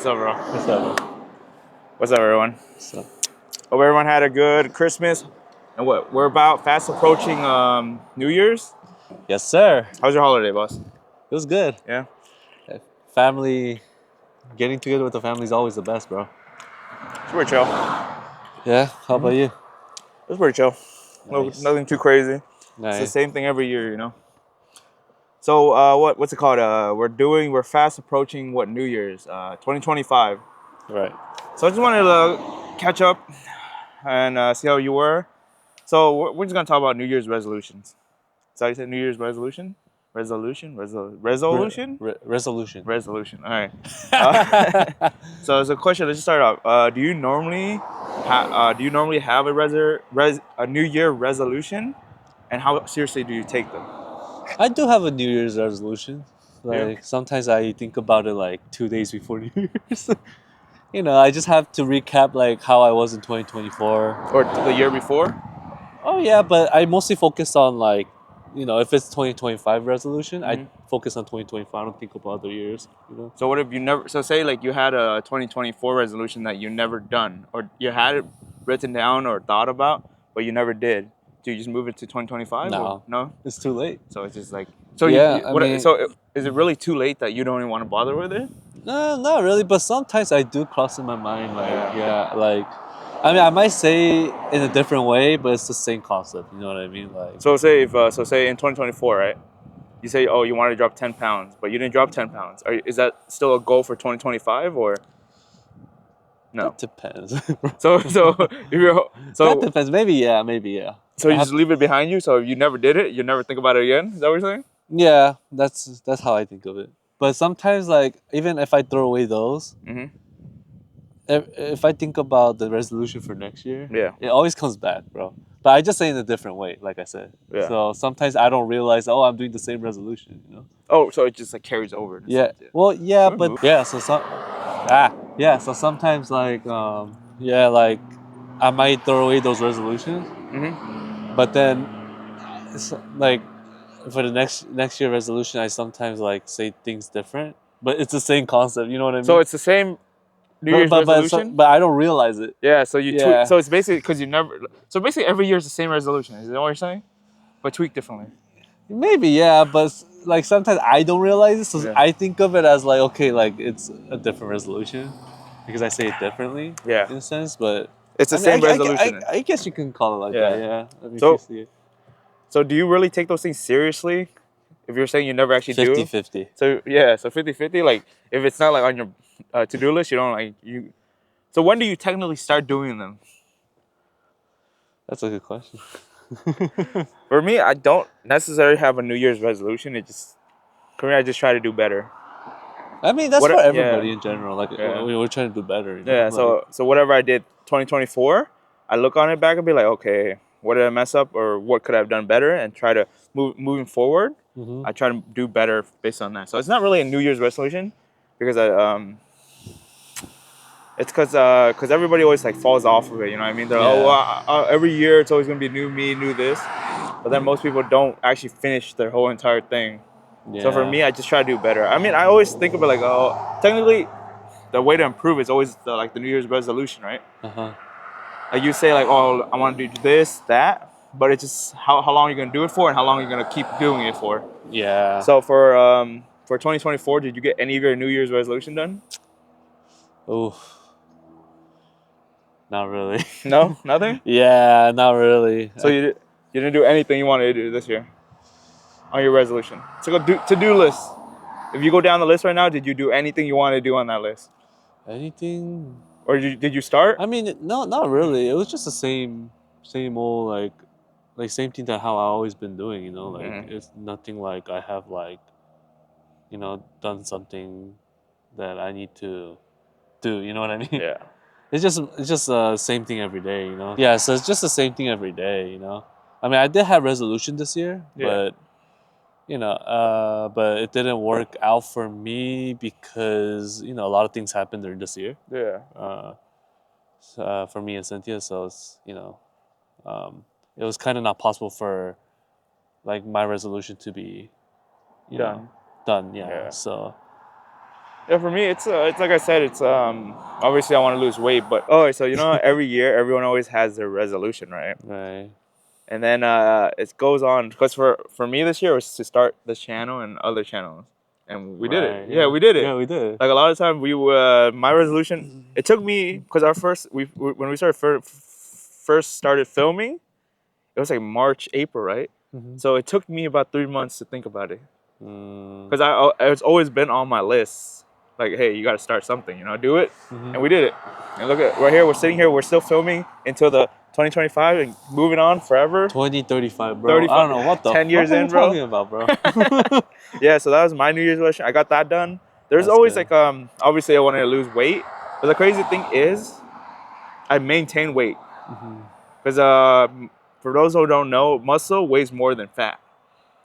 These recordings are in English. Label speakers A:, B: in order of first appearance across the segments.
A: What's up, bro?
B: What's up, man?
A: What's up, everyone?
B: What's up?
A: Hope everyone had a good Christmas. And what we're about fast approaching New Year's.
B: Yes, sir.
A: How's your holiday, boss?
B: It was good.
A: Yeah,
B: Family, getting together with the family is always the best, bro.
A: it's pretty chill.
B: Yeah. How about you?
A: It was pretty chill.
B: Nice.
A: Nothing too crazy. It's the
B: Nice.
A: same thing every year, you know. So what's it called? We're fast approaching what New Year's? 2025.
B: Right.
A: So I just wanted to catch up and see how you were. So we're just gonna talk about New Year's resolutions. So you said New Year's resolution? Resolution? Resolution?
B: Resolution.
A: Resolution. All right. Uh, so as a question, let's just start off. Do you normally have a New Year resolution, and how seriously do you take them?
B: I do have a New Year's resolution.
A: Yeah.
B: Like sometimes I think about it like 2 days before New Year's. I just have to recap like how I was in 2024.
A: Or the year before?
B: Oh yeah, but I mostly focus on like, if it's 2025 resolution, I
A: Mhm.
B: focus on 2025. I don't think about other years.
A: So what if you never? So say like you had a 2024 resolution that you never done, or you had it written down or thought about, but you never did. Do you just move it to 2025? Or
B: No,
A: no.
B: it's too late.
A: So it's just like so.
B: Yeah,
A: You
B: I
A: what?
B: mean,
A: Is it really too late that you don't even want to bother with it?
B: no, not really. But sometimes I do cross in my mind, like,
A: Yeah.
B: I mean, I might say in a different way, but it's the same concept. You know what I mean? Like,
A: So say if say in 2024, right? You say, oh, you want to drop 10 pounds, but you didn't drop 10 pounds. Is that still a goal for 2025 or no?
B: that depends.
A: So if you're
B: That depends. Maybe yeah, maybe yeah.
A: so you just leave it behind you. So if you never did it, you never think about it again. Is that what you're saying?
B: Yeah, that's how I think of it. But sometimes, like, even if I throw away those,
A: Mhm.
B: if I think about the resolution for next year,
A: Yeah.
B: it always comes back, bro. But I just say it in a different way, like I said.
A: Yeah.
B: So sometimes I don't realize, oh, I'm doing the same resolution.
A: Oh, so it just like carries over. In a
B: Yeah.
A: sense, yeah.
B: Well, yeah,
A: Good
B: but
A: move.
B: yeah. So sometimes like like I might throw away those resolutions,
A: Mhm.
B: but then like for the next year resolution, I sometimes like say things different, but it's the same concept. You know what I mean?
A: So it's the same New Year's resolution.
B: But I don't realize it.
A: Yeah. So you tweak.
B: Yeah.
A: So it's basically because you never. So basically every year is the same resolution. Is that what you're saying? But tweaked differently.
B: Maybe, yeah, but like sometimes I don't realize it, so
A: Yeah.
B: I think of it as like, okay, like it's a different resolution because I say it differently.
A: Yeah.
B: In a sense, but
A: It's the
B: I mean,
A: same resolution.
B: I guess you can call it like
A: Yeah.
B: that. Yeah, I mean, if
A: So-
B: you see it.
A: So do you really take those things seriously? If you're saying you never actually do?
B: 50-50.
A: So yeah, so 50-50, like if it's not like on your to-do list, you don't like you. So when do you technically start doing them?
B: That's a good question.
A: For me, I don't necessarily have a New Year's resolution. For me, I just try to do better.
B: I mean, that's
A: What-
B: for
A: yeah.
B: everybody in general. Like,
A: Yeah.
B: we're trying to do better.
A: Yeah. So whatever I did 2024, I look on it back and be like, okay, what did I mess up or what could I have done better, and try to moving forward.
B: Mm-hmm.
A: I try to do better based on that. So it's not really a New Year's resolution because it's because everybody always like falls off of it. You know what I mean? They're like,
B: Yeah.
A: oh, every year it's always gonna be new me, new this, but then most people don't actually finish their whole entire thing.
B: Yeah.
A: So for me, I just try to do better. I mean, I always think of it like, oh, technically, the way to improve is always the New Year's resolution, right?
B: Uh-huh.
A: Like you say like, oh, I want to do this, that, but it's just how long you're gonna do it for and how long you're gonna keep doing it for.
B: Yeah.
A: So for 2024, did you get any of your New Year's resolution done?
B: Oof. Not really.
A: No, nothing.
B: Yeah, not really.
A: So you didn't do anything you wanted to do this year on your resolution. So go to-do list. If you go down the list right now, did you do anything you wanted to do on that list,
B: Anything?
A: or did you start?
B: I mean, no, not really. It was just the same old like same thing that how I always been doing. Like
A: Mhm.
B: it's nothing like I have like, done something that I need to do. You know what I mean?
A: Yeah.
B: It's just the same thing every day. Yeah, so it's just the same thing every day. I mean, I did have resolution this year,
A: Yeah.
B: but but it didn't work out for me because a lot of things happened during this year.
A: Yeah.
B: For me and Cynthia, so it's it was kind of not possible for like my resolution to be
A: Done.
B: done. Yeah.
A: Yeah.
B: So
A: Yeah, for me, it's like I said, it's obviously I want to lose weight, but oh, so you know, every year everyone always has their resolution, right?
B: Right.
A: And then it goes on because for me this year was to start this channel and other channels, and we did it.
B: Right.
A: Yeah,
B: Yeah.
A: we did it.
B: Yeah, we did.
A: Like a lot of time, my resolution. It took me because our first when we started first started filming, it was like March, April, right?
B: Mhm.
A: So it took me about 3 months to think about it
B: Mm.
A: because it's always been on my list. Like, hey, you got to start something, you know, do it,
B: Mhm.
A: and we did it. And look at right here, we're sitting here, we're still filming until the 2025 and moving on forever.
B: 2035, bro. I
A: 35,
B: don't know what the
A: 10 years
B: fuck are you
A: in, bro.
B: talking about, bro.
A: Yeah, so that was my New Year's resolution. I got that done. There's
B: That's
A: always
B: good.
A: like obviously I wanted to lose weight, but the crazy thing is I maintain weight
B: Mhm.
A: because for those who don't know, muscle weighs more than fat.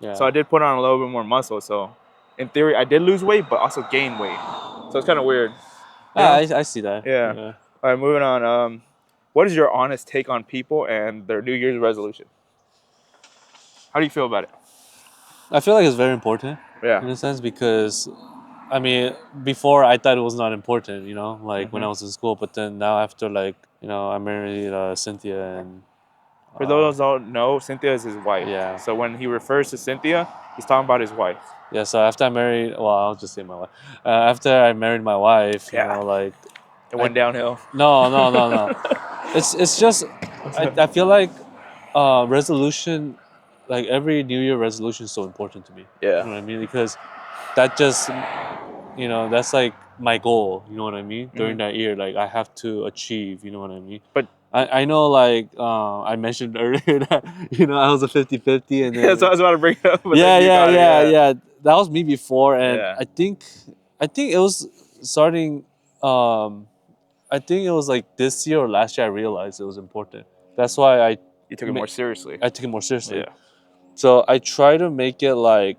B: Yeah.
A: So I did put on a little bit more muscle. So in theory, I did lose weight, but also gain weight. So it's kind of weird.
B: Ah,
A: You know?
B: I see that.
A: Yeah.
B: Yeah.
A: All right, moving on. What is your honest take on people and their New Year's resolution? How do you feel about it?
B: I feel like it's very important in
A: Yeah.
B: a sense because, I mean, before I thought it was not important, like when I
A: Mhm.
B: was in school. But then now after like, I married Cynthia and
A: For those who don't know, Cynthia is his wife.
B: Yeah.
A: So when he refers to Cynthia, he's talking about his wife.
B: yeah. So after I married, well, I'll just say my wife. After I married my wife,
A: Yeah.
B: like
A: It went downhill.
B: no. It's just I feel like resolution, like every New Year resolution is so important to me. You know
A: Yeah.
B: what I mean? Because that just that's like my goal. You know what I mean? During
A: Mhm.
B: that year, like I have to achieve. You know what I mean?
A: But
B: I know like I mentioned earlier that I was a 50-50 and
A: yeah, so I
B: then
A: was about to bring it up, but
B: yeah
A: then you
B: yeah
A: got it.
B: yeah
A: Yeah.
B: yeah that was me before, and
A: Yeah.
B: I think it was starting I think it was like this year or last year I realized it was important. That's why
A: You took it more seriously.
B: I took it more seriously.
A: Yeah.
B: So I try to make it like,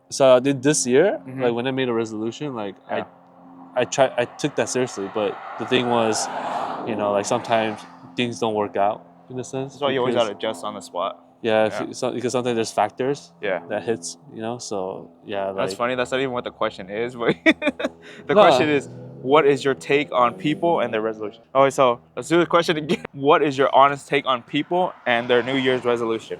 B: so I did this year,
A: Mhm.
B: like when I made a resolution, like
A: Yeah.
B: I took that seriously. But the thing was, like sometimes things don't work out in a sense
A: That's why you always
B: because
A: gotta adjust on the spot.
B: yeah,
A: Yeah.
B: because sometimes there's factors
A: Yeah.
B: that hits, so yeah,
A: That's
B: like
A: funny. That's not even what the question is, but the
B: no,
A: question is, what is your take on people and their resolution? Okay, so let's do the question again. What is your honest take on people and their New Year's resolution?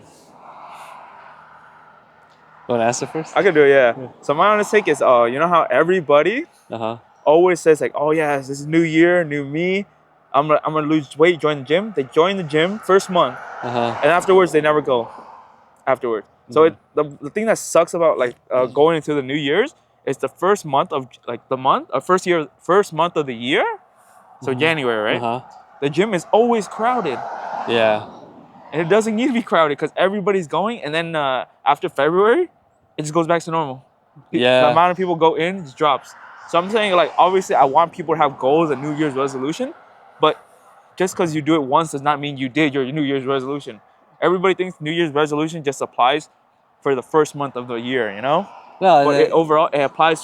B: you want to answer first?
A: I can do it, yeah.
B: Yeah.
A: So my honest take is, you know how everybody
B: Uh-huh.
A: always says like, oh yeah, this is new year, new me. I'm gonna lose weight, join the gym. They join the gym first month,
B: Uh-huh.
A: and afterwards they never go. Afterwards, so the thing that sucks about like going into the New Year's is the first month of like first month of the year. So January, right?
B: Uh-huh.
A: The gym is always crowded,
B: Yeah.
A: and it doesn't need to be crowded because everybody's going. And then after February, it just goes back to normal. The
B: Yeah.
A: amount of people go in just drops. So I'm saying like obviously I want people to have goals and New Year's resolution, but just because you do it once does not mean you did your New Year's resolution. Everybody thinks New Year's resolution just applies for the first month of the year, you know?
B: No,
A: But overall, it applies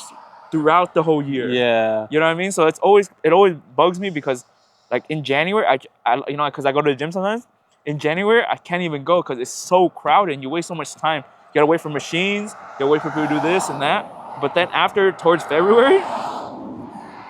A: throughout the whole year.
B: yeah.
A: You know what I mean? So it always bugs me because, like in January, because I go to the gym sometimes. In January, I can't even go because it's so crowded and you waste so much time. You gotta wait for machines. You gotta wait for people to do this and that. But then towards February,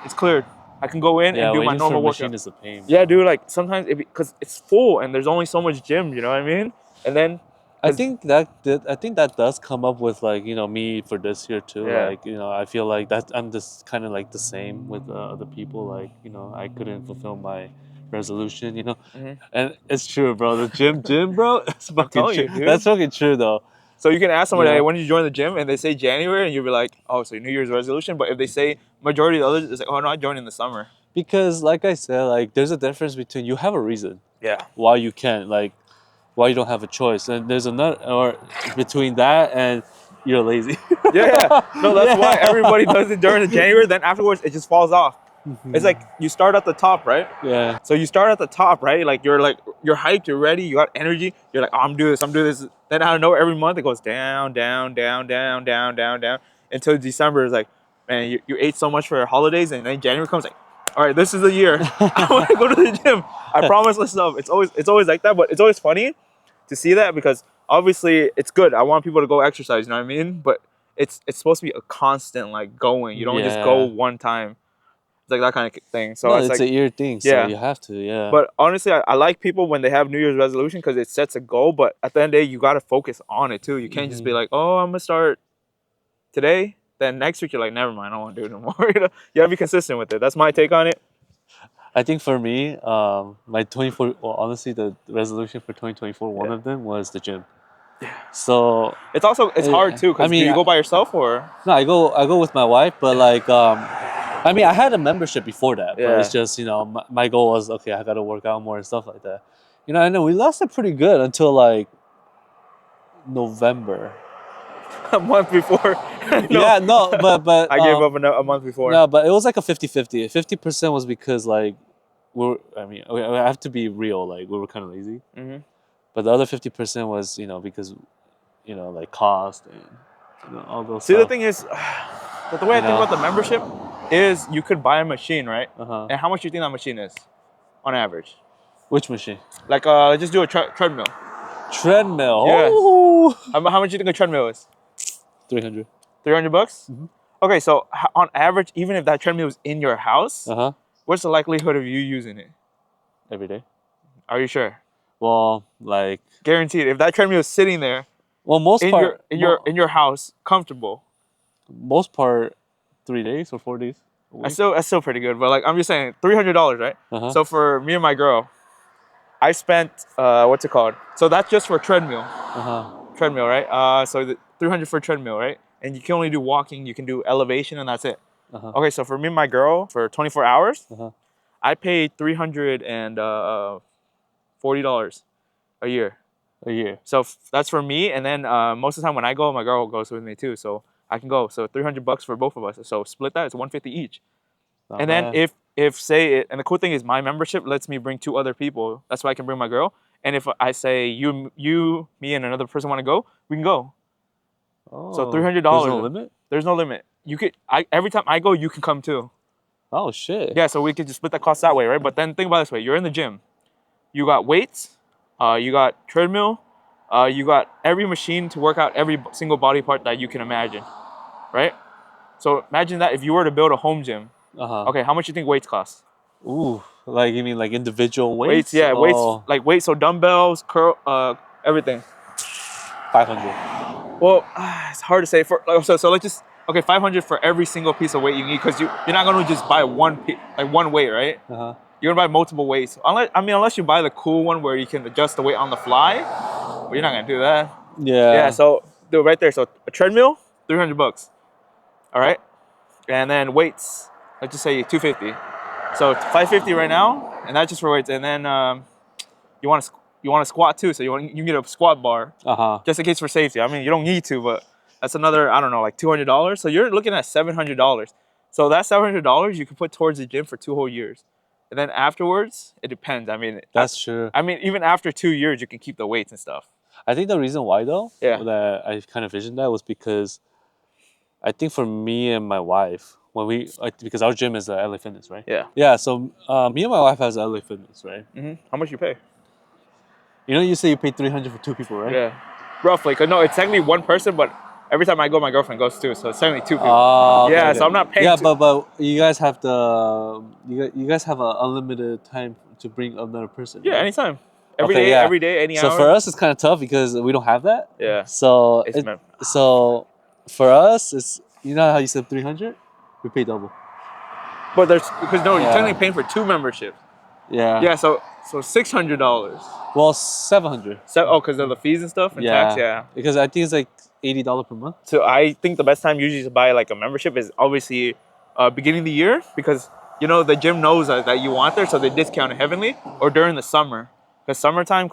A: it's cleared. I can go in
B: Yeah,
A: and do my
B: waiting
A: normal
B: for a machine
A: workout.
B: is a pain.
A: Yeah, dude. Like sometimes because it's full and there's only so much gym. You know what I mean? And then
B: I think that does come up with like me for this year too.
A: Yeah.
B: Like I feel like that I'm just kind of like the same with other people. Like I couldn't fulfill my resolution.
A: Mhm.
B: And it's true, bro. The gym, bro. It's fucking
A: telling
B: true.
A: you, dude.
B: That's fucking true, though.
A: So you can ask somebody,
B: Yeah.
A: hey, when did you join the gym? And they say January, and you'll be like, oh, so New Year's resolution. But if they say majority of the others, it's like, oh no, I joined in the summer.
B: Because, like I said, like there's a difference between you have a reason
A: Yeah.
B: why you can't, like why you don't have a choice, and there's another or between that and you're lazy.
A: Yeah. No, that's why
B: Yeah.
A: everybody does it during the January. Then afterwards, it just falls off. It's like you start at the top, right?
B: Yeah.
A: So you start at the top, right? Like you're hyped, you're ready, you got energy. You're like, oh, I'm doing this. Then out of nowhere, every month it goes down, down, down, down, down, down, down, until December is like, man, you ate so much for your holidays, and then January comes like, all right, this is the year. I want to go to the gym. I promise myself. It's always like that, but it's always funny to see that because obviously it's good. I want people to go exercise. You know what I mean? But it's supposed to be a constant like going. You don't just go one time. It's like that kind of thing. So
B: No,
A: it's
B: it's
A: like
B: a year thing, so
A: yeah.
B: you have to, yeah.
A: But honestly, I like people when they have New Year's resolution because it sets a goal. But at the end of the day, you got to focus on it too. You can't just be like, oh, I'm gonna start today. Then next week you're like, never mind, I don't want to do it anymore. You gotta be consistent with it. That's my take on it.
B: I think for me, my 24, well, honestly, the resolution for 2024, one of them was the gym. Yeah. So
A: it's hard too. Because do you go by yourself or?
B: No, I go with my wife, but like, I mean, I had a membership before that, but it's just, you know, my goal was, okay, I gotta work out more and stuff like that. You know, I know we lasted pretty good until like November.
A: A month before.
B: No. Yeah, no, but
A: I gave up a month before.
B: No, but it was like a 50-50. 50% was because like I have to be real, like we were kind of lazy. Mm-hmm. But the other 50% was, you know, because, you know, like cost and, you know, all those.
A: See, the thing is, but the way I think about the membership is you could buy a machine, right? Uh-huh. And how much do you think that machine is, on average?
B: Which machine?
A: Like, just do a treadmill.
B: Treadmill.
A: Yes. Oh. How much do you think a treadmill is?
B: 300.
A: 300 bucks? Mm-hmm. Okay, so on average, even if that treadmill is in your house, what's the likelihood of you using it?
B: Every day.
A: Are you sure?
B: Well, like
A: guaranteed. If that treadmill is sitting there,
B: well, most part
A: in your house, comfortable.
B: Most part, 3 days or 4 days.
A: That's still pretty good. But like I'm just saying, $300, right? Uh-huh. So for me and my girl, I spent what's it called? So that's just for treadmill. Treadmill, right? So the 300 for treadmill, right? And you can only do walking. You can do elevation, and that's it. Okay, so for me and my girl, for 24 hours, I paid $340 a year.
B: A year.
A: So that's for me, and then most of the time when I go, my girl goes with me too, so I can go. So $300 for both of us. So split that. It's $150 each. Not and bad. Then if say it, and the cool thing is my membership lets me bring 2 other people. That's why I can bring my girl. And if I say you, me, and another person want to go, we can go. Oh, so $300. There's
B: no limit.
A: There's no limit. You could. Every time I go, you can come too.
B: Oh shit.
A: Yeah. So we could just split the cost that way, right? But then think about it this way: you're in the gym. You got weights. You got treadmill. You got every machine to work out every single body part that you can imagine, right? So imagine that if you were to build a home gym. Okay, how much do you think weights cost?
B: Ooh, like you mean like individual weights?
A: Weights, yeah, weights like weights. So dumbbells, curl, everything.
B: 500.
A: Well, it's hard to say. So let's just 500 for every single piece of weight you need because you're not gonna just buy one weight, right? You're gonna buy multiple weights. Unless you buy the cool one where you can adjust the weight on the fly, but you're not gonna do that.
B: Yeah.
A: Yeah. So do it right there. So a treadmill, $300. All right. And then weights, let's just say 250. So $550 right now, and that's just for weights. And then you want to squat too, so you can get a squat bar, just in case for safety. I mean, you don't need to, but that's another like $200. So you're looking at $700. So that $700 you can put towards the gym for 2 whole years. And then afterwards, it depends. I mean,
B: that's true.
A: I mean, even after 2 years, you can keep the weights and stuff.
B: I think the reason why though, that I kind of visioned that was because I think for me and my wife, because our gym is LA Fitness, right? Yeah. Yeah. So me and my wife has LA Fitness, right? Mm-hmm. How
A: much you pay?
B: You know, you say you pay $300 for 2 people, right?
A: Yeah. Roughly, cause no, it's technically one person, but every time I go, my girlfriend goes too, so it's technically 2 people.
B: Okay,
A: yeah, okay. So I'm not paying.
B: Yeah, but you guys have you guys have an unlimited time to bring another person.
A: Yeah, right? Anytime. Every day, any hour.
B: So for us, it's kind of tough because we don't have that.
A: Yeah.
B: So so for us, it's, you know how you said 300, we pay double.
A: But you're technically paying for 2 memberships.
B: Yeah.
A: Yeah. So $600.
B: Well, $700.
A: Because of the fees and stuff and tax. Yeah.
B: Because I think it's like $80 per month.
A: So I think the best time usually to buy like a membership is obviously beginning of the year, because the gym knows that you want there, so they discount it heavily, or during the summer. Because summertime,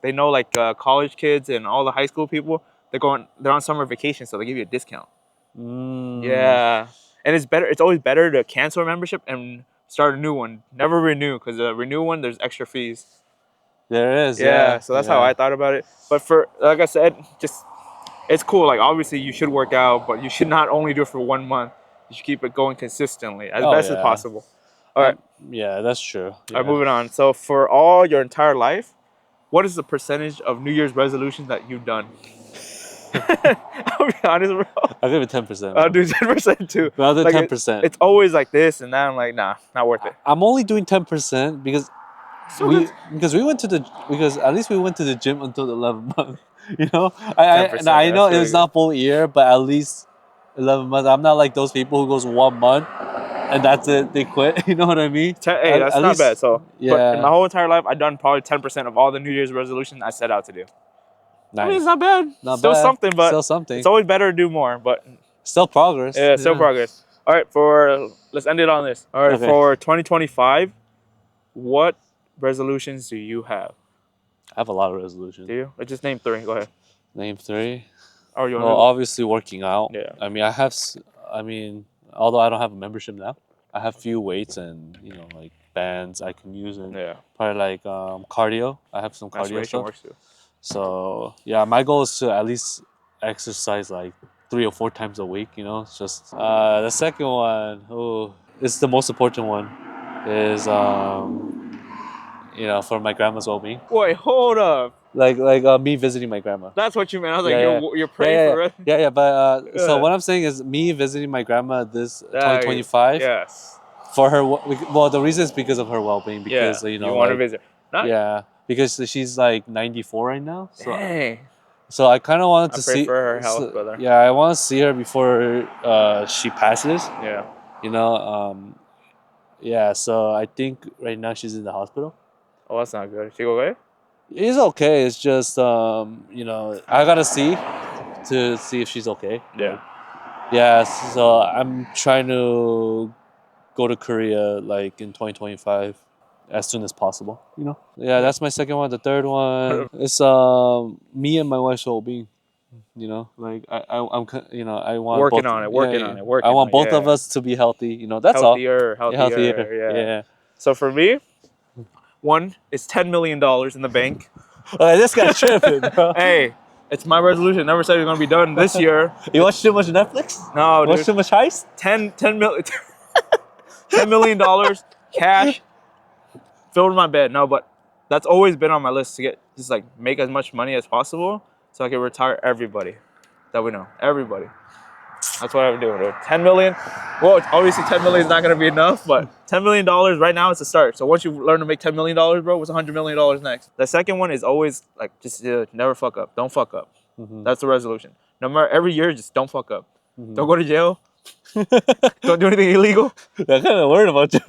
A: they know like college kids and all the high school people, they're on summer vacation, so they give you a discount. Yeah. And it's always better to cancel a membership and start a new one. Never renew, because the renew one, there's extra fees.
B: There is.
A: Yeah. So that's how I thought about it. But for, like I said, it's cool. Like obviously you should work out, but you should not only do it for 1 month. You should keep it going consistently as best as possible. All right.
B: Yeah, that's true.
A: All right, moving on. So for your entire life, what is the percentage of New Year's resolutions that you've done? I'll be honest, bro.
B: I'll give it 10%.
A: I'll do 10% too.
B: But I'll do
A: Like,
B: 10%.
A: It's always like this, and then I'm like, nah, not worth it.
B: I'm only doing 10% because
A: So
B: we
A: good.
B: because at least we went to the gym until the 11th month. You know, I
A: 10%,
B: I know
A: that's
B: it's
A: really
B: not full year, but at least 11 months. I'm not like those people who goes 1 month and that's it. They quit. You know what I mean?
A: Hey, that's
B: At
A: not
B: least-
A: bad. So, but in my
B: yeah,
A: whole entire life, I've done probably 10% of all the New Year's resolutions I set out to do. I mean,
B: nice.
A: it's not bad.
B: Not
A: Still
B: bad.
A: something, but
B: Still something.
A: it's always better to do more. But
B: Still progress.
A: yeah, still progress. All right, let's end it on this. All right,
B: Okay.
A: for 2025, what resolutions do you have?
B: I have a lot of resolutions.
A: Do you? Let's just name 3. Go ahead.
B: Name 3.
A: Or you
B: Well,
A: want
B: obviously working out.
A: Yeah.
B: I mean, I mean, although I don't have a membership now, I have few weights and like bands I can use and
A: to? Yeah,
B: probably like cardio. I have some cardio
A: masturbation
B: stuff.
A: works too.
B: So yeah, my goal is to at least exercise like 3 or 4 times a week. It's just the second one. Oh, it's the most important one. Is for my grandma's well-being.
A: Wait, hold up.
B: Like me visiting my grandma.
A: That's what you meant. I was
B: Yeah,
A: like, you're praying
B: yeah,
A: for it.
B: yeah. But so
A: Yeah.
B: what I'm saying is me visiting my grandma this 2025
A: Yes.
B: for her. Well, the reason is because of her well-being. Because
A: Yeah.
B: you
A: want to
B: like,
A: visit. Not,
B: yeah, because she's like 94 right now. So
A: Dang.
B: so I kind of wanted
A: I
B: to
A: pray
B: see
A: for her health, brother.
B: Yeah, I want to see her before she passes.
A: Yeah.
B: Yeah. So I think right now she's in the hospital.
A: Oh, that's not good. She go away?
B: It's okay. It's just I gotta see to see if she's okay.
A: Yeah.
B: Yeah. So I'm trying to go to Korea like in 2025 as soon as possible. Yeah, that's my second one. The third one is me and my wife's well-being. Like I'm I want
A: Working
B: both,
A: on it, working on it, working
B: I want
A: on it,
B: both of
A: yeah.
B: us to be healthy. That's all.
A: Healthier.
B: Yeah.
A: So for me, one is $10 million in the bank.
B: Okay, this guy's tripping, bro.
A: Hey, it's my resolution. Never said it's gonna be done this year.
B: You watch too much Netflix?
A: No,
B: Watch
A: dude.
B: too much Heist?
A: $10 million cash filled in my bed. No, but that's always been on my list to get just like make as much money as possible so I can retire everybody that we know. Everybody. That's what I'm doing, dude. 10 million. Well, obviously 10 million is not gonna be enough, but $10 million right now is a start. So once you learn to make $10 million, bro, what's $100 million next? The second one is always like just never fuck up. Don't fuck up. That's the resolution. No matter every year, just don't fuck up. Don't go to jail. Don't do anything illegal.
B: I'm kind of worried about you.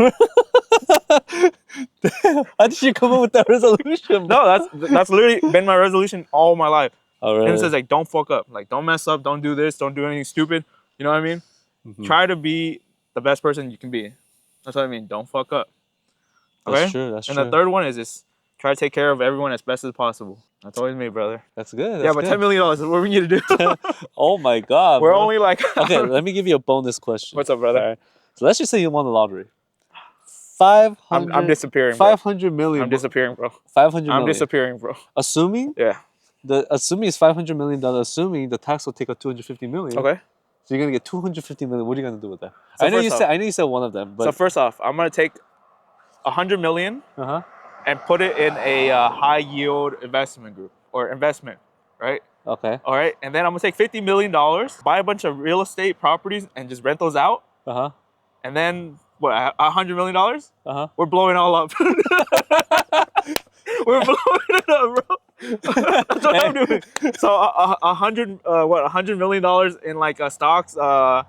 B: How did you come up with that resolution?
A: No, that's literally been my resolution all my life.
B: Oh, really?
A: And it says like, don't fuck up. Like, don't mess up. Don't do this. Don't do anything stupid. You know what I mean? Try to be the best person you can be. That's what I mean. Don't fuck up. Okay?
B: That's true. That's
A: and
B: true.
A: the third one is just try to take care of everyone as best as possible. That's always me, brother.
B: That's good.
A: Yeah, but $10 million is what we need to do.
B: Oh my god.
A: We're
B: bro.
A: only like
B: Okay, let me give you a bonus question.
A: What's up, brother?
B: Alright. So let's just say you won the lottery. 500.
A: I'm disappearing, bro.
B: 500 million.
A: I'm disappearing, bro.
B: 500 million.
A: I'm disappearing, bro.
B: Assuming
A: Yeah.
B: assuming it's $500 million. Assuming the tax will take out 250 million.
A: Okay.
B: So you're gonna get 250 million. What are you gonna do with that?
A: So
B: I know
A: first
B: you said one of them, but
A: So first off, I'm gonna take 100 million
B: uh-huh.
A: and put it in a high yield investment group or investment, right?
B: Okay.
A: All right, and then I'm gonna take $50 million, buy a bunch of real estate properties, and just rent those out.
B: Uh-huh.
A: And then what? $100 million?
B: Uh-huh.
A: We're blowing it all up. We're blowing it up, bro. That's what I'm doing. So $100 million in like stocks, high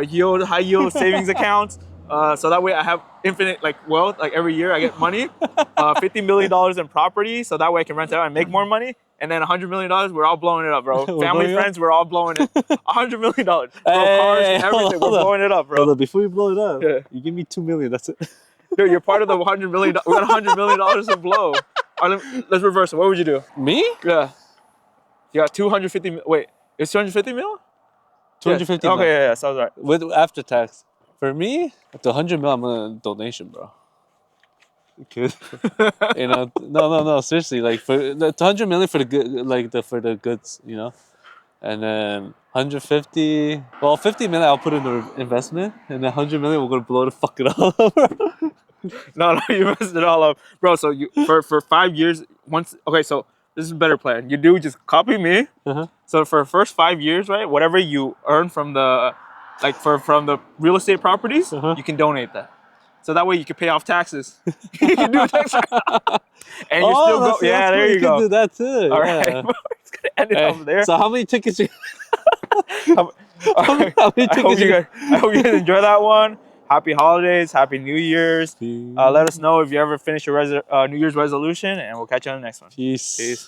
A: yield savings accounts. So that way I have infinite like wealth. Like every year I get money. $50 million in property, so that way I can rent it out and make more money. And then $100 million, we're all blowing it up, bro.
B: We're
A: Family,
B: blowing it
A: friends, we're all blowing it. $100 million, bro. Cars,
B: Hey,
A: everything,
B: hold
A: we're
B: on.
A: blowing it up, bro.
B: Hold on, before you blow it up,
A: Yeah.
B: you give me 2 million. That's it.
A: Dude, you're part of the $100 million. We got $100 million to blow. All right, let's reverse it. What would you do?
B: Me?
A: Yeah. You got 250 mil. Wait, it's 250 mil?
B: 250
A: Yeah. Okay,
B: million.
A: yeah, sounds right.
B: With after tax. For me, the 100 mil, I'm gonna donation, bro. Kid. No, seriously, like for the 200 million for the good, like for the goods, and then 150. Well, 50 million I'll put in the investment, and then 100 million we're gonna blow the fucking all up.
A: No, you messed it all up, bro. So for 5 years, once. Okay, so this this is a better plan. You do just copy me.
B: Uh-huh.
A: So for the first 5 years, right, whatever you earn from the, like from the real estate properties,
B: Uh-huh.
A: you can donate that. So that way you can pay off taxes. You can do tax, and you still go. Yeah, there
B: cool.
A: you
B: can
A: go.
B: do that too.
A: All
B: yeah.
A: right, it's gonna end it
B: Hey,
A: over there.
B: So how many tickets?
A: All right.
B: How many
A: I hope
B: tickets?
A: I hope you guys enjoy that one. Happy holidays, happy New Year's. Let us know if you ever finish your New Year's resolution, and we'll catch you on the next one.
B: Peace.
A: Peace.